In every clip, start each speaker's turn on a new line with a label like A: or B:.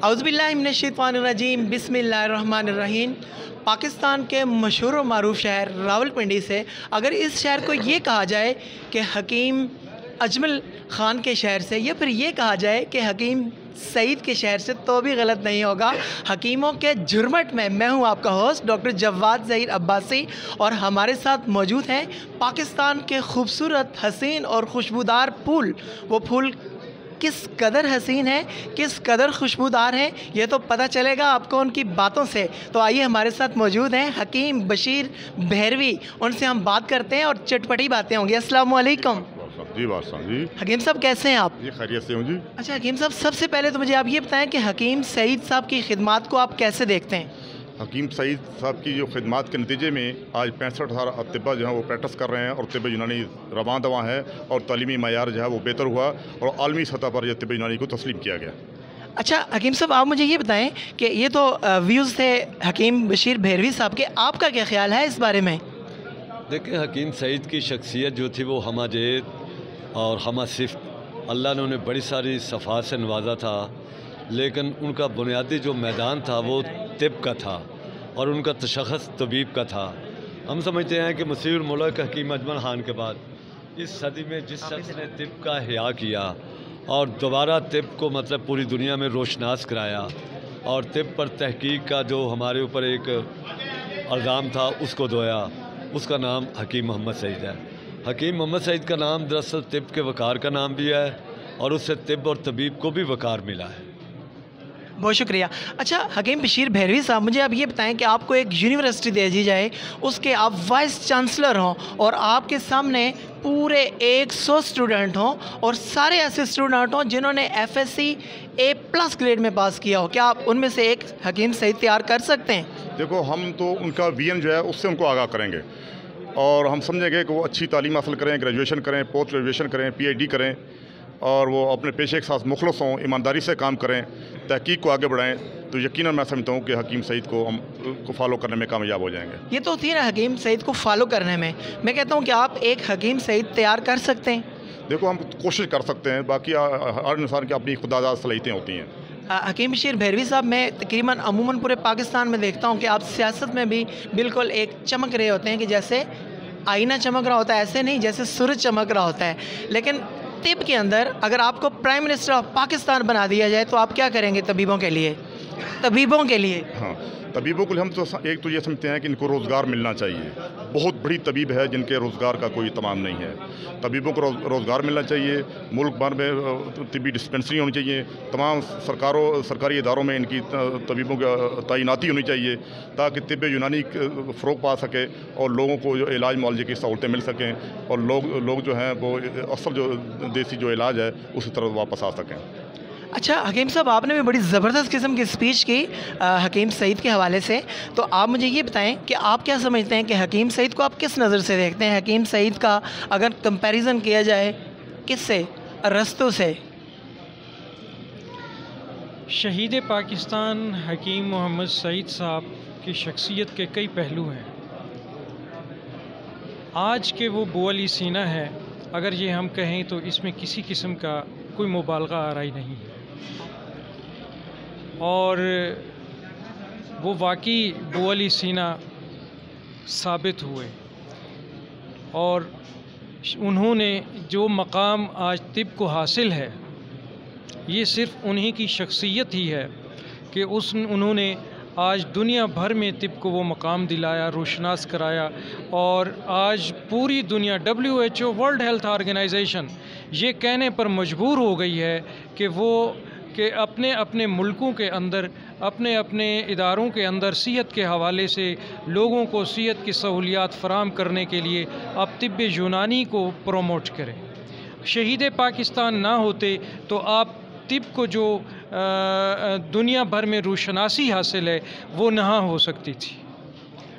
A: औज़ुबिल्लाहिमिनश्शैतानिर्रजीम बिस्मिल्लाहिर्रहमानिर्रहीम। पाकिस्तान के मशहूर व मारूफ़ शहर रावलपिंडी से अगर इस शहर को ये कहा जाए कि हकीम अजमल ख़ान के शहर से, या फिर ये कहा जाए कि हकीम सईद के शहर से, तो भी गलत नहीं होगा। हकीमों के झुरमट में मैं हूँ आपका होस्ट डॉक्टर जवाद ज़हीर अब्बासी, और हमारे साथ मौजूद हैं पाकिस्तान के खूबसूरत, हसीन और खुशबूदार फूल। वो फूल किस कदर हसीन है, किस कदर खुशबूदार हैं, ये तो पता चलेगा आपको उनकी बातों से। तो आइए, हमारे साथ मौजूद हैं हकीम बशीर भैरवी। उनसे हम बात करते हैं और चटपटी बातें होंगी। अस्सलाम वालेकुम
B: जी। वास्तव जी
A: हकीम साहब, कैसे हैं आप?
B: जी खैरियत से हूँ जी।
A: अच्छा हकीम साहब, सबसे पहले तो मुझे आप ये बताएं कि हकीम सईद साहब की खिदमात को आप कैसे देखते हैं?
B: हकीम सईद साहब की जो खिदमात के नतीजे में आज 65,000 अतिबा जो है वो प्रैक्टिस कर रहे हैं, और तिब्ब यूनानी रवां दवा है, और तालीमी मयार जो है वो बेहतर हुआ, और आलमी सतह पर यह तिब्ब यूनानी को तस्लीम किया गया।
A: अच्छा हकीम साहब, आप मुझे ये बताएं कि ये तो व्यूज़ थे हकीम बशीर भैरवी साहब के, आपका क्या ख्याल है इस बारे में?
C: देखिए, हकीम सईद की शख्सियत जो थी वो हमाजेद और हमा सिफ्त, अल्लाह ने उन्हें बड़ी सारी सफ़ात से नवाजा था, लेकिन उनका बुनियादी जो मैदान था वो तिब का था, और उनका तशख़्ख़ुस तबीब का था। हम समझते हैं कि मसीहुल मुल्क हकीम अजमल ख़ान के बाद इस सदी में जिस शख्स ने तिब का हिया किया और दोबारा तिब को मतलब पूरी दुनिया में रोशनास कराया, और तिब पर तहकीक का जो हमारे ऊपर एक इल्ज़ाम था उसको धोया, उसका नाम हकीम मोहम्मद सईद है। हकीम मोहम्मद सईद का नाम दरअसल तिब के वक़ार का नाम भी है, और उससे तिब और तबीब को भी वक़ार मिला है।
A: बहुत शुक्रिया। अच्छा हकीम बशीर भैरवी साहब, मुझे आप ये बताएं कि आपको एक यूनिवर्सिटी दे दी जाए, उसके आप वाइस चांसलर हों, और आपके सामने पूरे 100 स्टूडेंट हों, और सारे ऐसे स्टूडेंट हों जिन्होंने FSC A+ ग्रेड में पास किया हो, क्या आप उनमें से एक हकीम सईद तैयार कर सकते हैं?
B: देखो, हम तो उनका विजन जो है उससे उनको आगाह करेंगे, और हम समझेंगे कि वो अच्छी तालीम हासिल करें, ग्रेजुएशन करें, पोस्ट ग्रेजुएशन करें, PhD करें, और वो अपने पेशे के साथ मुखलस हों, ईमानदारी से काम करें, तहकीक को आगे बढ़ाएं, तो यकीनन मैं समझता हूँ कि हकीम सईद को हम फॉलो करने में कामयाब हो जाएंगे।
A: ये तो होती है ना हकीम सईद को फॉलो करने में। मैं कहता हूँ कि आप एक हकीम सईद तैयार कर सकते हैं।
B: देखो, हम कोशिश कर सकते हैं, बाकी हर इंसान की अपनी खुदादाद सलाहियतें होती हैं।
A: हकीम बशीर भैरवी साहब, मैं तकरीबन अमूमन पूरे पाकिस्तान में देखता हूँ कि आप सियासत में भी बिल्कुल एक चमक रहे होते हैं, कि जैसे आईना चमक रहा होता है, ऐसे नहीं जैसे सूरज चमक रहा होता है। लेकिन तिब के अंदर अगर आपको प्राइम मिनिस्टर ऑफ पाकिस्तान बना दिया जाए तो आप क्या करेंगे तबीबों के लिए? तबीबों के लिए
B: हाँ, तबीबों को हम तो एक तो ये समझते हैं कि इनको रोज़गार मिलना चाहिए। बहुत बड़ी तबीब है जिनके रोज़गार का कोई तमाम नहीं है। तबीबों को रोज़गार मिलना चाहिए, मुल्क भर में तिब्बी डिस्पेंसरी होनी चाहिए, तमाम सरकारी इदारों में इनकी तबीबों की तैनाती होनी चाहिए, ताकि तिब्ब यूनानी फ़रोग पा सके, और लोगों को जो इलाज मुआवजे की सहूलतें मिल सकें, और लोग जो हैं वो असल जो देसी जो इलाज है उसी तरफ वापस आ सकें।
A: अच्छा हकीम साहब, आपने भी बड़ी ज़बरदस्त किस्म की स्पीच की हकीम सईद के हवाले से, तो आप मुझे ये बताएं कि आप क्या समझते हैं कि हकीम सईद को आप किस नज़र से देखते हैं? हकीम सईद का अगर कंपैरिजन किया जाए किससे, रस्तों से?
D: शहीद पाकिस्तान हकीम मोहम्मद सईद साहब की शख्सियत के कई पहलू हैं। आज के वो बोअली सीना है, अगर ये हम कहें तो इसमें किसी किस्म का कोई मुबालगा आराई नहीं है, और वो वाकई बोअली सीना साबित हुए, और उन्होंने जो मकाम आज तिब को हासिल है, ये सिर्फ़ उन्हीं की शख्सियत ही है कि उन्होंने आज दुनिया भर में तिब को वो मकाम दिलाया, रोशनास कराया, और आज पूरी दुनिया WHO वर्ल्ड हेल्थ ऑर्गेनाइजेशन ये कहने पर मजबूर हो गई है कि अपने अपने मुल्कों के अंदर, अपने अपने इदारों के अंदर सेहत के हवाले से लोगों को सेहत की सहूलियात फ़राहम करने के लिए अब तिब्ब यूनानी को प्रोमोट करें। शहीद पाकिस्तान ना होते तो आप तिब को जो दुनिया भर में रोशनासी हासिल है वो ना हो सकती थी।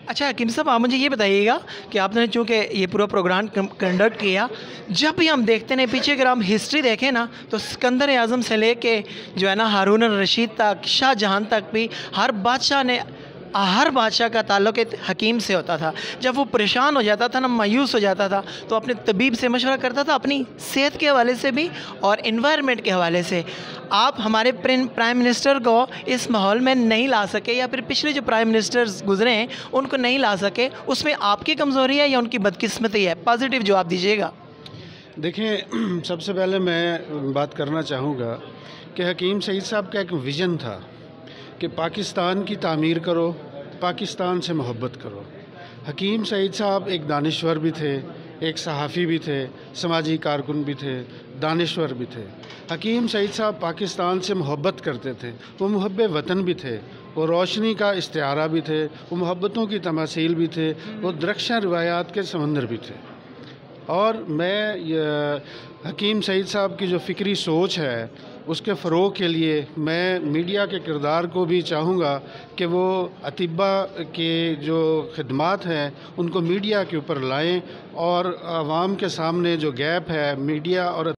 A: अच्छा हकीम साहब, आप मुझे ये बताइएगा कि आपने चूँकि ये पूरा प्रोग्राम कंडक्ट किया, जब भी हम देखते हैं पीछे अगर हम हिस्ट्री देखें ना, तो सिकंदर आज़म से लेके जो है ना हारून रशीद तक, शाहजहां तक भी हर बादशाह ने हर बादशाह का ताल्लुक़ एक हकीम से होता था। जब वो परेशान हो जाता था ना, मायूस हो जाता था, तो अपने तबीब से मशवरा करता था, अपनी सेहत के हवाले से भी और इन्वायरमेंट के हवाले से। आप हमारे प्राइम मिनिस्टर को इस माहौल में नहीं ला सके, या फिर पिछले जो प्राइम मिनिस्टर्स गुजरे हैं उनको नहीं ला सके, उसमें आपकी कमज़ोरी है या उनकी बदकिस्मती है? पॉजिटिव जवाब दीजिएगा।
E: देखें, सबसे पहले मैं बात करना चाहूँगा कि हकीम सईद साहब का एक विज़न था कि पाकिस्तान की तामीर करो, पाकिस्तान से मोहब्बत करो। हकीम सईद साहब एक दानिश्वर भी थे, एक सहाफ़ी भी थे, समाजी कारकुन भी थे, दानिश्वर भी थे। हकीम सईद साहब पाकिस्तान से मोहब्बत करते थे, वो मुहब्बे वतन भी थे, वो रोशनी का इस्तिआरा भी थे, वो मोहब्बतों की तमासील भी थे, वो दरख्शां रिवायात के समंदर भी थे। और मैं हकीम सईद साहब की जो फ़िक्री सोच है उसके फ़रोग़ के लिए मैं मीडिया के किरदार को भी चाहूँगा कि वो अतिब्बा के जो खिदमात हैं उनको मीडिया के ऊपर लाएं, और आवाम के सामने जो गैप है मीडिया और